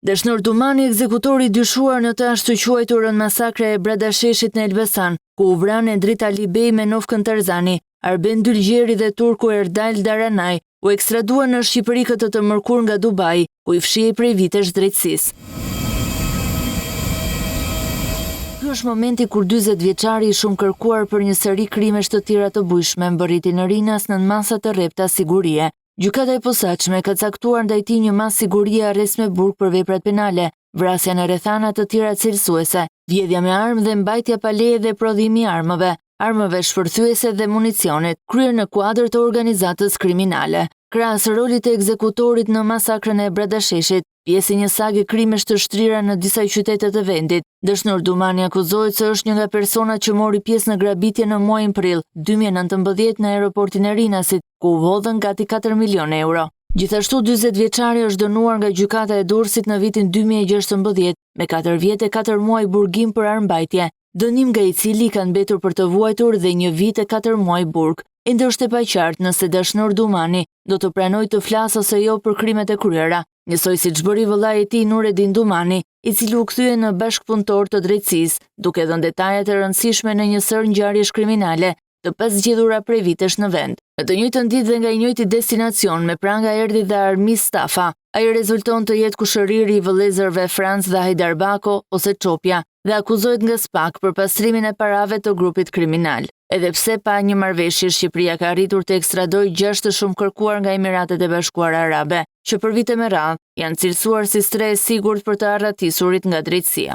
Dashnor Dumani, ekzekutori dyshuar në të ashtu quajturën masakre e Bradasheshit në Elbasan, ku u vranë Endrit Ali Bey me Novkën Tarzani, Arben Dylgjeri dhe turku Erdal Daranaj, u ekstraduan në Shqipëri këtë të mërkur nga Dubai, ku i fshihej prej vitesh drejtësisë. Ky është momenti kur 40 vjeçari i shumë kërkuar për një seri krimesh të tjera të bujshme mbërriti në Rinas në masa të rrepta sigurie. Gjykata e posaçme ka caktuar ndaj tij një masë sigurie arrest me burg për veprat penale, vrasja në rrethana të tjera cilësuese, vjedhja me armë dhe mbajtja pa leje dhe prodhimi i armëve shpërthyese dhe municionit, kryer në kuadër të organizatës kriminale. Krahas rolit të ekzekutorit në masakrën e Bradasheshit, pjesë e një sage krimesh të shtrira në disa qytete të vendit, Dashnor Dumani akuzohet se është një nga personat që mori pjesë në grabitje në muajin prill 2019 në aeroportin e Rinasit, ku u hodhën gati 4 milion euro. Gjithashtu 40 vjeçari është dënuar nga gjykata e Durrësit në vitin 2016 me 4 vjet e 4 muaj burgim për armbajtje, dënim nga i cili ka mbetur për të vuajtur dhe 1 vit e 4 muaj burg. Ende është e paqartë nëse Dashnor Dumani do të pranojë të flasë ose jo për krimet e kryera, njësoj siç bëri vëllai i tij Nureddin Dumani, i cili u kthye në bashkëpunëtor të drejtësisë, duke dhënë detajet e rëndësishme në një sër ngjarjesh kriminale të pazgjedhura prej vitesh në vend. Në të njëjtën ditë dhe nga i njëjti destinacion me pranga erdhi dhe Armis Stafa. Ai rezulton të jetë kushëriri i vëllezërve Franc dhe Hajdar Bako ose Çopja dhe akuzohet nga SPAK për pastrimin e parave të grupit kriminal. Edhe pse pa një marrëveshje, Shqipëria ka arritur të ekstradojë 6 të shumë kërkuar nga Emiratet e Bashkuara Arabe, që për vite me radhë janë cilësuar si stre e sigurt për të arratisurit nga drejtësia.